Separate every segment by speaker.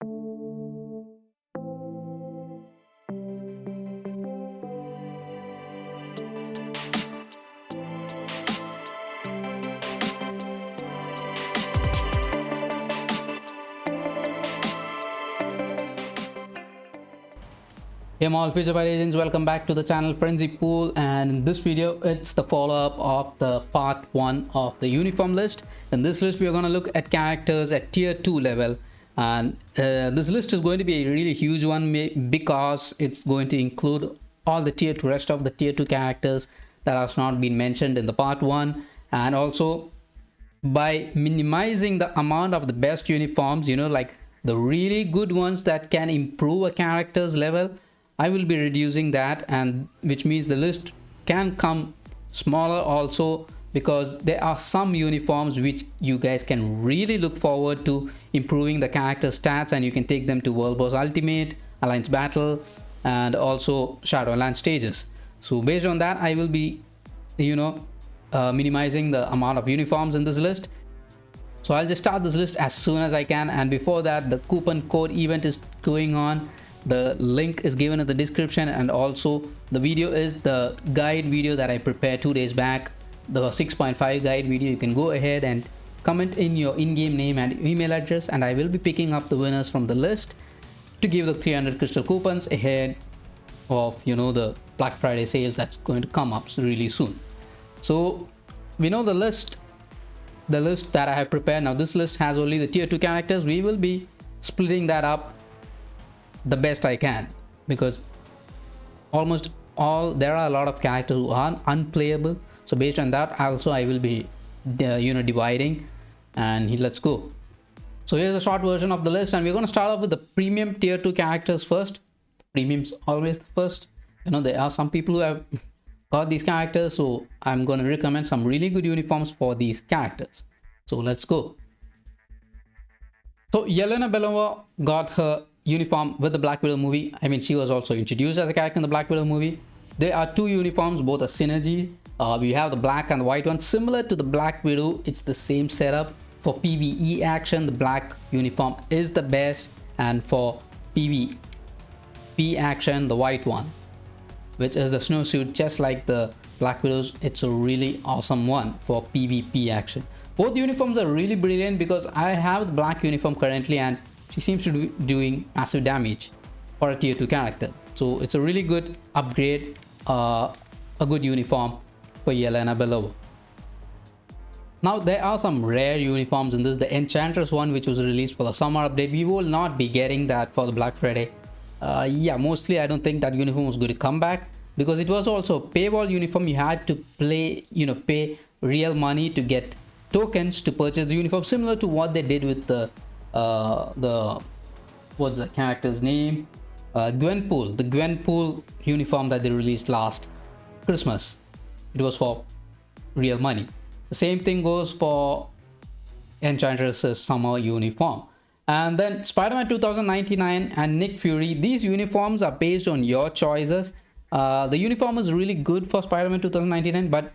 Speaker 1: Hey all future agents, welcome back to the channel Frenzypool, and in this video it's the follow-up of the part 1 of the uniform list. In this list we are going to look at characters at tier 2 level, and this list is going to be a really huge one because it's going to include all the rest of the tier 2 characters that has not been mentioned in the part 1, and also by minimizing the amount of the best uniforms, like the really good ones that can improve a character's level, I will be reducing that, and which means the list can come smaller also, because there are some uniforms which you guys can really look forward to improving the character stats, and you can take them to World Boss Ultimate, Alliance Battle, and also Shadowland stages. So based on that, I will be minimizing the amount of uniforms in this list. So I'll just start this list as soon as I can, and before that the coupon code event is going on. The link is given in the description, and also the video is the guide video that I prepared 2 days back, the 6.5 guide video. You can go ahead and comment in your in-game name and email address, and I will be picking up the winners from the list to give the 300 crystal coupons ahead of the Black Friday sales that's going to come up really soon. So we know the list that I have prepared. Now this list has only the tier 2 characters. We will be splitting that up the best I can, because almost there are a lot of characters who are unplayable. So based on that also I will be dividing, and let's go. So here's a short version of the list, and we're going to start off with the premium tier 2 characters first. Premium's always the first. There are some people who have got these characters, so I'm going to recommend some really good uniforms for these characters. So let's go. So Elena got her uniform with the Black Widow movie. She was also introduced as a character in the Black Widow movie. There are 2 uniforms, both are synergy. We have the black and the white one, similar to the Black Widow. It's the same setup. For PvE action, the black uniform is the best, and for PvP action, the white one, which is the snowsuit, just like the Black Widows. It's a really awesome one for PvP action. Both uniforms are really brilliant, because I have the black uniform currently, and she seems to be doing massive damage for a tier 2 character. So it's a really good upgrade, a good uniform for Elena Belova. Now there are some rare uniforms in this. The Enchantress one, which was released for the summer update, we will not be getting that for the Black Friday. Mostly I don't think that uniform was going to come back, because it was also a paywall uniform. You had to pay real money to get tokens to purchase the uniform, similar to what they did with the what's the character's name, Gwenpool, the Gwenpool uniform that they released last Christmas. It was for real money. The same thing goes for Enchantress's summer uniform. And then Spider-Man 2099 and Nick Fury, these uniforms are based on your choices. The uniform is really good for Spider-Man 2099, but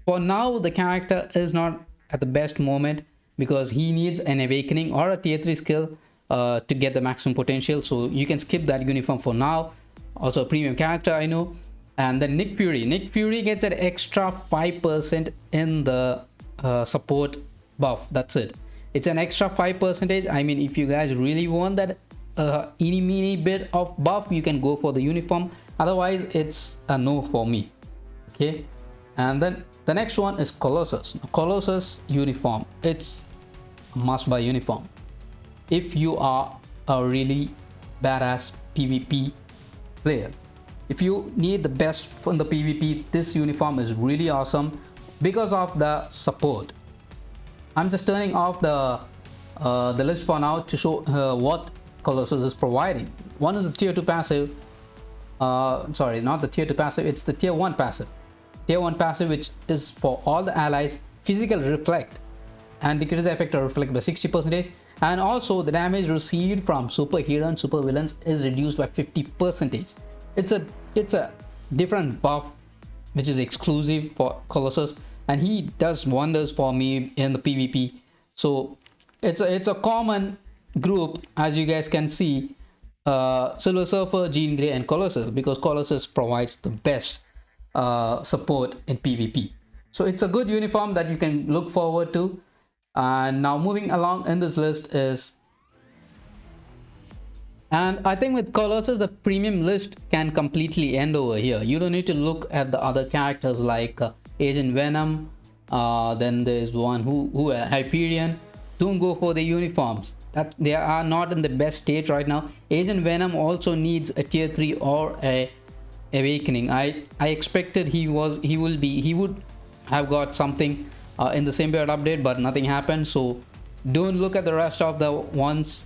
Speaker 1: for now the character is not at the best moment, because he needs an awakening or a tier 3 skill to get the maximum potential. So you can skip that uniform for now. Also a premium character, I know. And then Nick Fury gets an extra 5% in the support buff. That's it. It's an extra 5%. If you guys really want that mini bit of buff, you can go for the uniform. Otherwise it's a no for me. Okay. And then the next one is Colossus. Colossus uniform, it's a must buy uniform if you are a really badass PvP player. If you need the best from the PvP, this uniform is really awesome because of the support. I'm just turning off the list for now to show what Colossus is providing. One is the tier 2 passive. Sorry, not the tier 2 passive, it's the tier 1 passive. Tier 1 passive, which is for all the allies, physical reflect, and decrease the effect of reflect by 60%, and also the damage received from superhero and supervillains is reduced by 50%. It's a different buff which is exclusive for Colossus, and he does wonders for me in the PvP. So it's a common group, as you guys can see, Silver Surfer, Jean Grey and Colossus, because Colossus provides the best support in PvP. So it's a good uniform that you can look forward to. And now moving along in this list is, and I think with Colossus the premium list can completely end over here. You don't need to look at the other characters like Agent Venom, then there's one who Hyperion. Don't go for the uniforms, that they are not in the best state right now. Agent Venom also needs a tier 3 or a awakening. I expected he would have got something in the same period update, but nothing happened. So don't look at the rest of the ones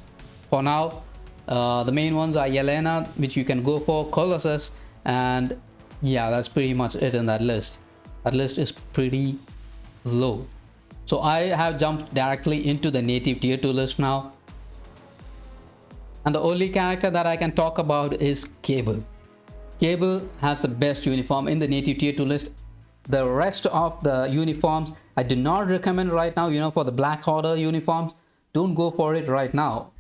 Speaker 1: for now. The main ones are Elena, which you can go for, Colossus, and yeah, that's pretty much it in that list. That list is pretty low. So I have jumped directly into the native tier 2 list now, and the only character that I can talk about is Cable. Cable has the best uniform in the native tier 2 list. The rest of the uniforms I do not recommend right now. You know, for the Black Order uniforms, don't go for it right now.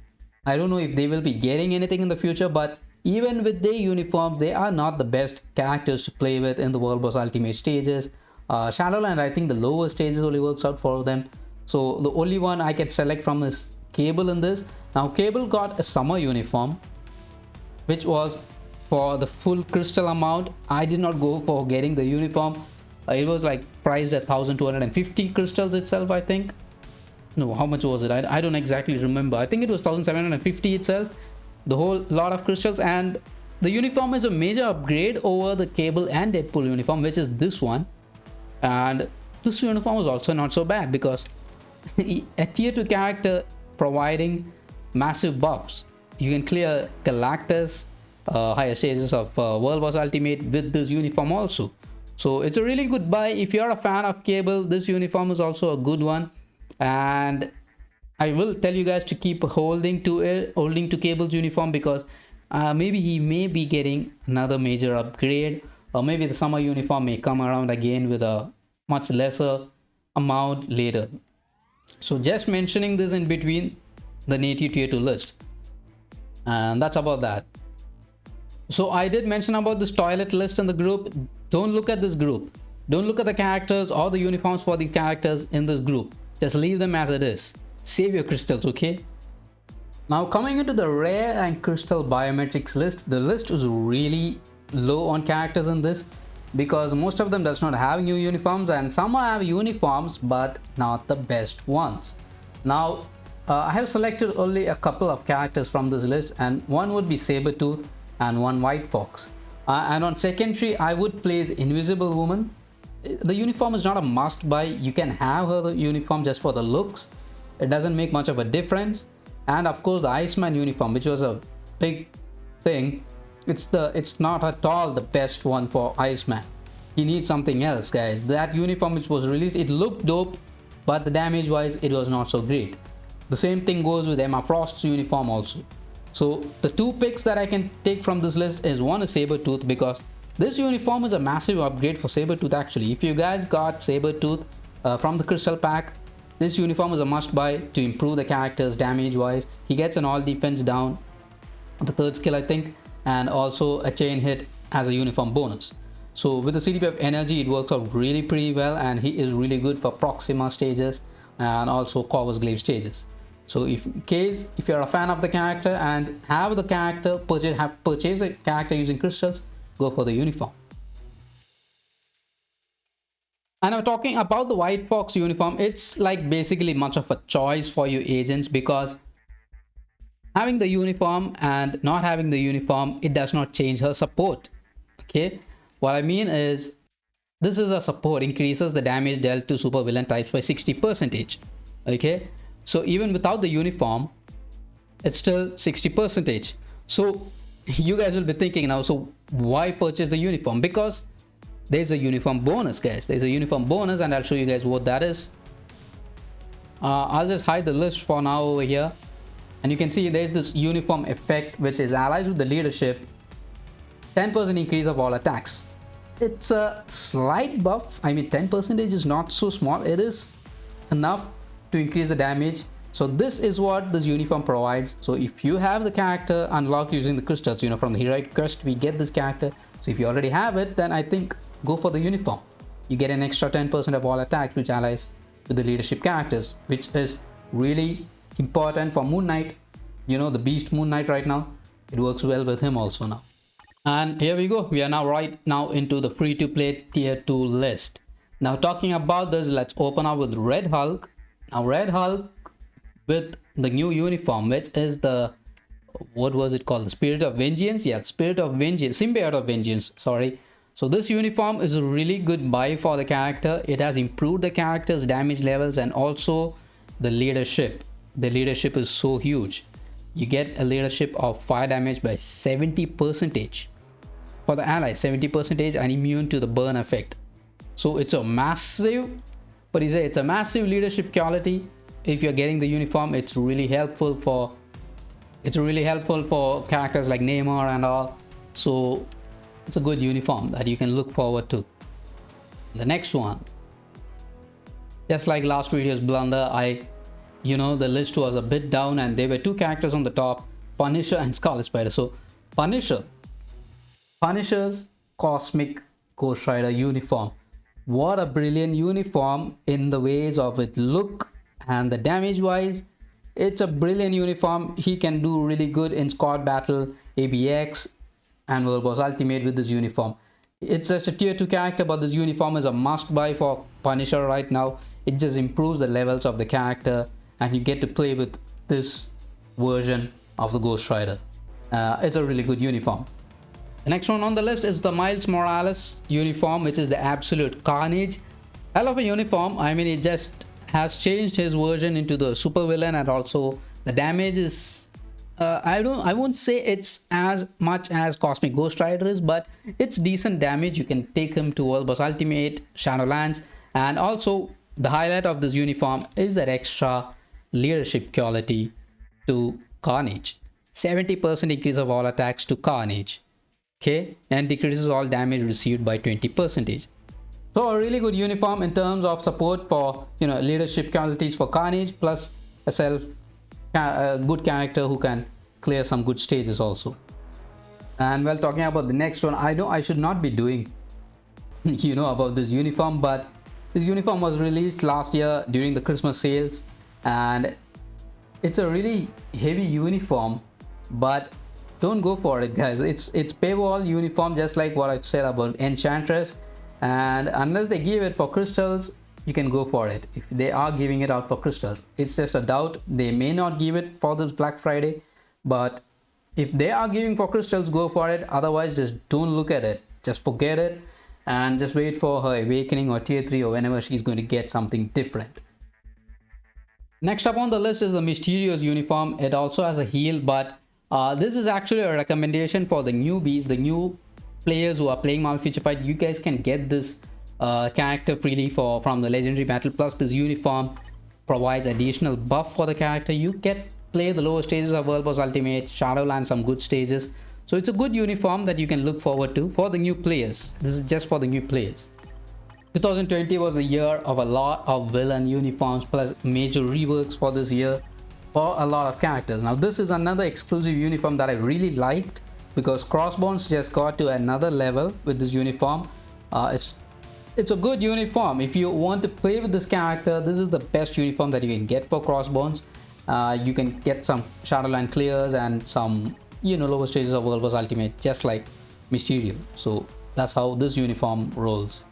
Speaker 1: I don't know if they will be getting anything in the future, but even with their uniforms, they are not the best characters to play with in the World Boss Ultimate stages. Shadowland, I think the lower stages only works out for them. So the only one I can select from is Cable in this. Now Cable got a summer uniform, which was for the full crystal amount. I did not go for getting the uniform. It was like priced at 1250 crystals itself, I think. No, how much was it? I don't exactly remember. I think it was 1750 itself, the whole lot of crystals. And the uniform is a major upgrade over the Cable and Deadpool uniform, which is this one. And this uniform was also not so bad, because a tier 2 character providing massive buffs. You can clear Galactus, higher stages of World Boss Ultimate with this uniform also. So it's a really good buy. If you're a fan of Cable, this uniform is also a good one. And I will tell you guys to keep holding to Cable's uniform, because maybe he may be getting another major upgrade, or maybe the summer uniform may come around again with a much lesser amount later. So just mentioning this in between the native tier 2 list, and that's about that. So I did mention about this toilet list in the group. Don't look at this group. Don't look at the characters or the uniforms for the characters in this group. Just leave them as it is. Save your crystals, okay? Now coming into the rare and crystal biometrics list, the list is really low on characters in this, because most of them does not have new uniforms, and some have uniforms but not the best ones. Now I have selected only a couple of characters from this list, and one would be Sabretooth and one White Fox. And on secondary I would place Invisible Woman. The uniform is not a must buy. You can have her the uniform just for the looks. It doesn't make much of a difference. And of course the Iceman uniform, which was a big thing, it's not at all the best one for Iceman. He needs something else, guys. That uniform which was released, it looked dope, but the damage wise it was not so great. The same thing goes with Emma Frost's uniform also. So the two picks that I can take from this list is, one is Sabretooth, because this uniform is a massive upgrade for Sabretooth actually. If you guys got Sabretooth from the crystal pack, this uniform is a must buy to improve the character's damage wise. He gets an all defense down on the 3rd skill I think, and also a chain hit as a uniform bonus. So with the CDP of energy it works out really pretty well, and he is really good for Proxima stages and also Corvus Glaive stages. So if you're a fan of the character and have the character purchase a character using crystals, go for the uniform. And I'm talking about the White Fox uniform. It's like basically much of a choice for you agents, because having the uniform and not having the uniform, it does not change her support. Okay, what I mean is, this is a support, increases the damage dealt to supervillain types by 60%. Okay, so even without the uniform, it's still 60%. So you guys will be thinking now, so why purchase the uniform? Because there's a uniform bonus, guys. There's a uniform bonus, and I'll show you guys what that is. I'll just hide the list for now over here, and you can see there's this uniform effect, which is allies with the leadership, 10% increase of all attacks. It's a slight buff. I mean, 10% is not so small. It is enough to increase the damage So this is what this uniform provides. So if you have the character unlocked using the crystals, from the heroic quest we get this character. So if you already have it, then I think go for the uniform. You get an extra 10% of all attacks which allies to the leadership characters, which is really important for Moon Knight. The beast Moon Knight right now, it works well with him also now. And here we go, we are now right now into the free to play tier 2 list. Now talking about this, let's open up with Red Hulk. Now Red Hulk with the new uniform, which is the, what was it called, the Spirit of Vengeance. Yeah, Spirit of Vengeance, Symbiote of Vengeance, sorry. So this uniform is a really good buy for the character. It has improved the character's damage levels and also the leadership. The leadership is so huge. You get a leadership of fire damage by 70% for the allies, 70%, and immune to the burn effect. So it's a massive, it's a massive leadership quality. If you're getting the uniform, it's really helpful for characters like Neymar and all. So it's a good uniform that you can look forward to. The next one, just like last video's blunder, the list was a bit down and there were two characters on the top, Punisher and Scarlet Spider. So Punisher's Cosmic Ghost Rider uniform. What a brilliant uniform in the ways of its look and the damage wise. It's a brilliant uniform. He can do really good in squad battle, ABX and World Boss Ultimate with this uniform. It's just a tier 2 character, but this uniform is a must buy for Punisher right now. It just improves the levels of the character and you get to play with this version of the Ghost Rider. It's a really good uniform. The next one on the list is the Miles Morales uniform, which is the Absolute Carnage. Hell of a uniform. I mean, it just has changed his version into the super villain, and also the damage is I won't say it's as much as Cosmic Ghost Rider is, but it's decent damage. You can take him to World Boss Ultimate, Shadowlands, and also the highlight of this uniform is that extra leadership quality to Carnage. 70% increase of all attacks to Carnage. Okay, and decreases all damage received by 20%. So a really good uniform in terms of support for leadership qualities for Carnage, plus a good character who can clear some good stages also. And while talking about the next one, I know I should not be doing about this uniform, but this uniform was released last year during the Christmas sales, and it's a really heavy uniform, but don't go for it, guys. It's paywall uniform, just like what I said about Enchantress, and unless they give it for crystals, you can go for it. If they are giving it out for crystals, it's just a doubt. They may not give it for this Black Friday, but if they are giving for crystals, go for it. Otherwise, just don't look at it, just forget it, and just wait for her awakening or tier 3 or whenever she's going to get something different. Next up on the list is the Mysterio's uniform. It also has a heal, but this is actually a recommendation for the newbies, the new players who are playing Marvel Future Fight. You guys can get this character freely from the legendary battle. Plus this uniform provides additional buff for the character. You get play the lower stages of World Boss Ultimate, Shadowlands, some good stages. So it's a good uniform that you can look forward to for the new players. This is just for the new players. 2020 was a year of a lot of villain uniforms plus major reworks for this year for a lot of characters. Now this is another exclusive uniform that I really liked because Crossbones just got to another level with this uniform. It's a good uniform. If you want to play with this character, this is the best uniform that you can get for Crossbones. You can get some Shadowland clears and some lower stages of World Boss Ultimate, just like Mysterio. So that's how this uniform rolls.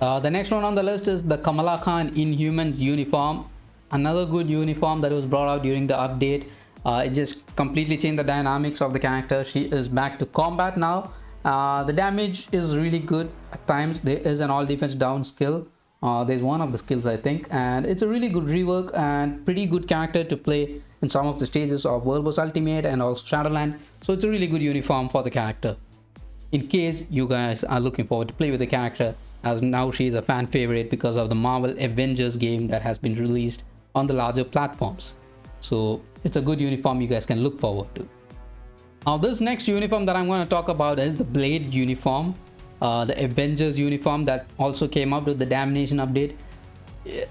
Speaker 1: The next one on the list is the Kamala Khan Inhumans uniform. Another good uniform that was brought out during the update. It just completely changed the dynamics of the character. She is back to combat now. The damage is really good at times. There is an all defense down skill. There's one of the skills, I think, and it's a really good rework and pretty good character to play in some of the stages of World Boss Ultimate and also Shadowland. So it's a really good uniform for the character. In case you guys are looking forward to play with the character, as now she is a fan favorite because of the Marvel Avengers game that has been released on the larger platforms. So it's a good uniform you guys can look forward to. Now this next uniform that I'm going to talk about is the Blade uniform, the Avengers uniform that also came up with the Damnation update.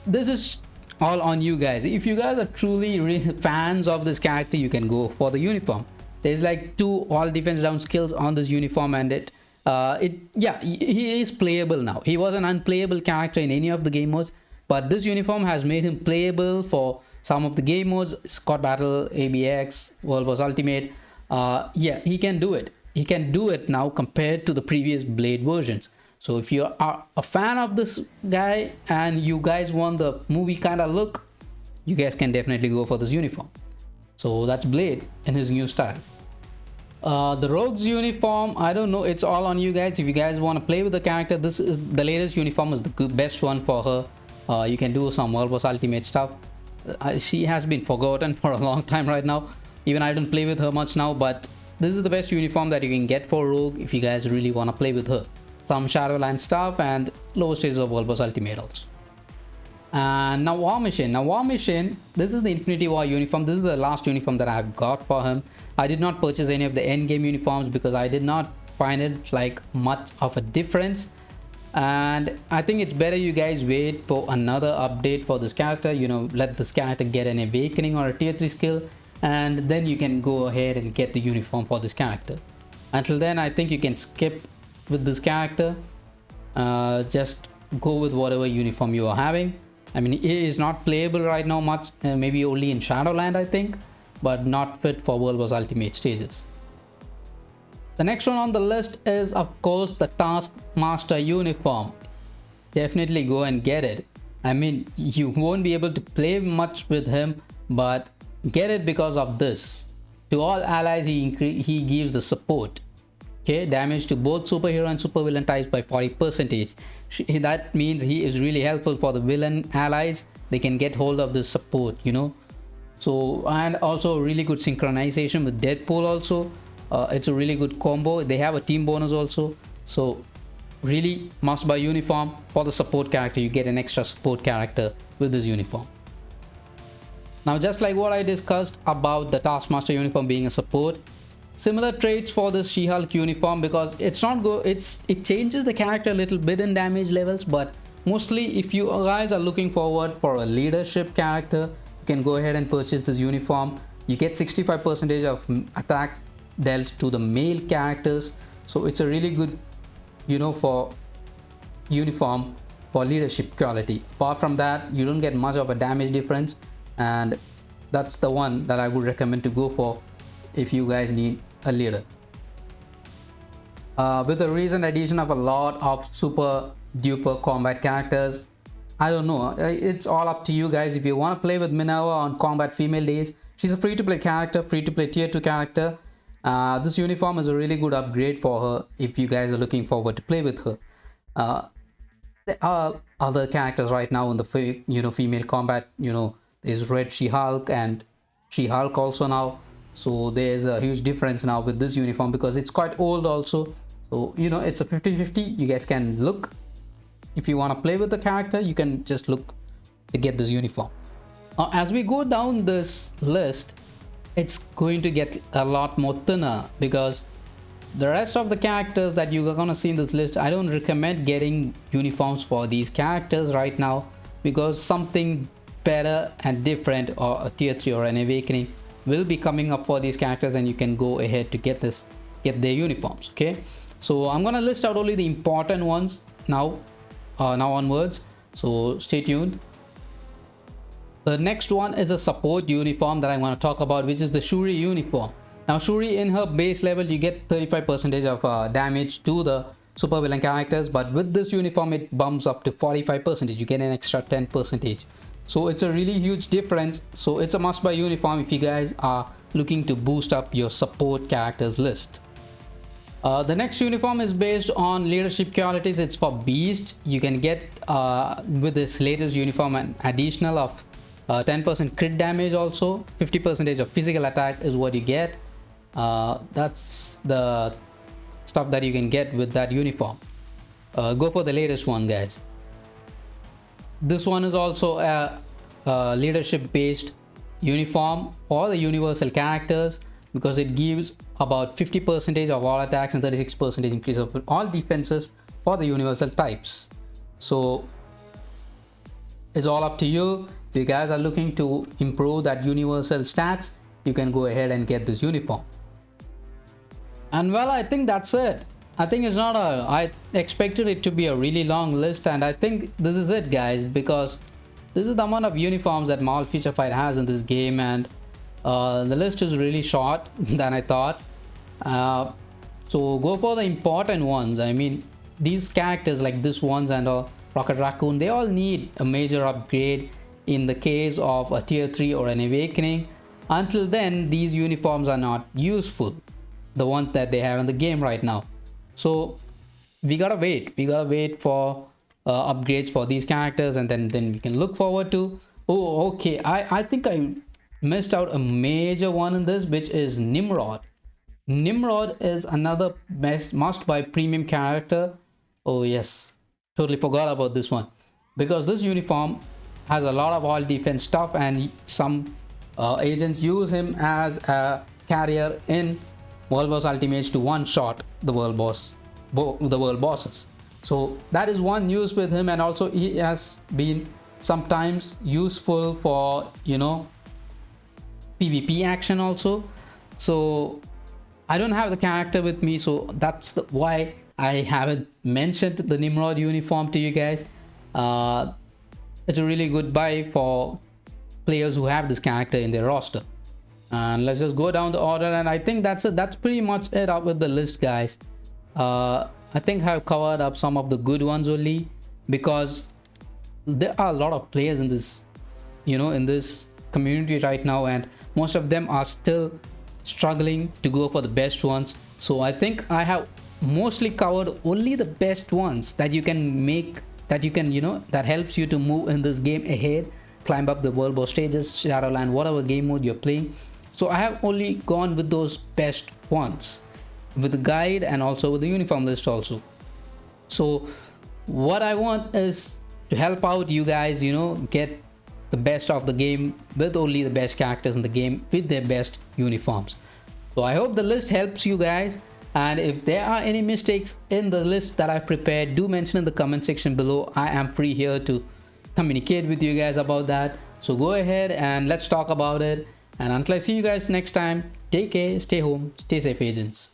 Speaker 1: This is all on you guys. If you guys are truly fans of this character, you can go for the uniform. There's like 2 all defense down skills on this uniform, and he is playable now. He was an unplayable character in any of the game modes, but this uniform has made him playable for some of the game modes: Squad Battle, ABX, World Wars Ultimate. He can do it. He can do it now compared to the previous Blade versions. So if you are a fan of this guy and you guys want the movie kind of look, you guys can definitely go for this uniform. So that's Blade in his new style. The Rogue's uniform, I don't know, it's all on you guys. If you guys want to play with the character, this is the latest uniform, is the best one for her. You can do some World Wars Ultimate stuff. She has been forgotten for a long time right now. Even I don't play with her much now, but this is the best uniform that you can get for Rogue if you guys really want to play with her. Some Shadowland stuff and lower stages of World Wars Ultimate also. And now War Machine. Now War Machine, this is the Infinity War uniform. This is the last uniform that I've got for him. I did not purchase any of the endgame uniforms because I did not find it like much of a difference. And I think it's better you guys wait for another update for this character. You know, let this character get an awakening or a tier 3 skill, and then you can go ahead and get the uniform for this character. Until then, I think you can skip with this character. Just go with whatever uniform you are having. I mean, it is not playable right now much, maybe only in Shadowland I think, but not fit for World Wars Ultimate stages. The next one on the list is of course the Taskmaster uniform. Definitely go and get it. I mean, you won't be able to play much with him, but get it because of this. To all allies, he gives the support. Okay, damage to both superhero and supervillain types by 40%. That means he is really helpful for the villain allies. They can get hold of this support, you know. So, and also really good synchronization with Deadpool also. It's a really good combo. They have a team bonus also. So really must buy uniform for the support character. You get an extra support character with this uniform. Now, just like what I discussed about the Taskmaster uniform being a support, similar traits for this SheHulk uniform, because it changes the character a little bit in damage levels, but mostly if you guys are looking forward for a leadership character, you can go ahead and purchase this uniform. You get 65% of attack dealt to the male characters, so it's a really good, you know, for uniform for leadership quality. Apart from that, you don't get much of a damage difference, and that's the one that I would recommend to go for if you guys need a leader. With the recent addition of a lot of super duper combat characters, I don't know, it's all up to you guys. If you want to play with Minerva on combat female days, she's a free to play character, free to play tier 2 character. This uniform is a really good upgrade for her if you guys are looking forward to play with her. There are other characters right now in the female combat. You know, there's Red SheHulk and SheHulk also now. So there's a huge difference now with this uniform because it's quite old also. So, you know, it's a 50-50. You guys can look. If you want to play with the character, you can just look to get this uniform. As we go down this list, it's going to get a lot more thinner because the rest of the characters that you're gonna see in this list, I don't recommend getting uniforms for these characters right now, because something better and different, or a tier 3 or an awakening, will be coming up for these characters, and you can go ahead to get their uniforms. Okay, so I'm gonna list out only the important ones now onwards, so stay tuned. The next one is a support uniform that I'm going to talk about, which is the Shuri uniform. Now, Shuri, in her base level, you get 35% of damage to the supervillain characters, but with this uniform, it bumps up to 45%. You get an extra 10%. So it's a really huge difference. So it's a must-buy uniform if you guys are looking to boost up your support characters list. The next uniform is based on leadership qualities. It's for Beast. You can get with this latest uniform an additional of 10% crit damage, also 50% of physical attack is what you get. That's the stuff that you can get with that uniform. Go for the latest one, guys. This one is also a leadership based uniform for the universal characters, because it gives about 50% of all attacks and 36% increase of all defenses for the universal types. So it's all up to you. If you guys are looking to improve that universal stats, you can go ahead and get this uniform. And well, I think that's it. I think it's not a, I expected it to be a really long list, and I think this is it, guys, because this is the amount of uniforms that Marvel Future Fight has in this game, and the list is really short than I thought. So go for the important ones. I mean, these characters like this ones and Rocket Raccoon, they all need a major upgrade in the case of a tier 3 or an awakening. Until then, these uniforms are not useful, the ones that they have in the game right now. So we gotta wait for upgrades for these characters, and then we can look forward to, oh okay, I think I missed out a major one in this, which is Nimrod. Nimrod is another must buy premium character. Oh yes, totally forgot about this one, because this uniform has a lot of all defense stuff, and some agents use him as a carrier in World Boss Ultimates to one shot the world bosses. So that is one use with him, and also he has been sometimes useful for, you know, PvP action also. So I don't have the character with me, so that's why I haven't mentioned the Nimrod uniform to you guys. It's a really good buy for players who have this character in their roster. And let's just go down the order, and I think that's it. That's pretty much it up with the list, guys. I think I've covered up some of the good ones only, because there are a lot of players in this, you know, in this community right now, and most of them are still struggling to go for the best ones. So I think I have mostly covered only the best ones that you can make, that you can, you know, that helps you to move in this game ahead, climb up the world boss stages, Shadowland, whatever game mode you're playing. So I have only gone with those best ones, with the guide and also with the uniform list also. So what I want is to help out you guys, you know, get the best of the game with only the best characters in the game with their best uniforms. So I hope the list helps you guys, and if there are any mistakes in the list that I've prepared, do mention in the comment section below. I am free here to communicate with you guys about that. So go ahead and let's talk about it. And until I see you guys next time, take care, stay home, stay safe, agents.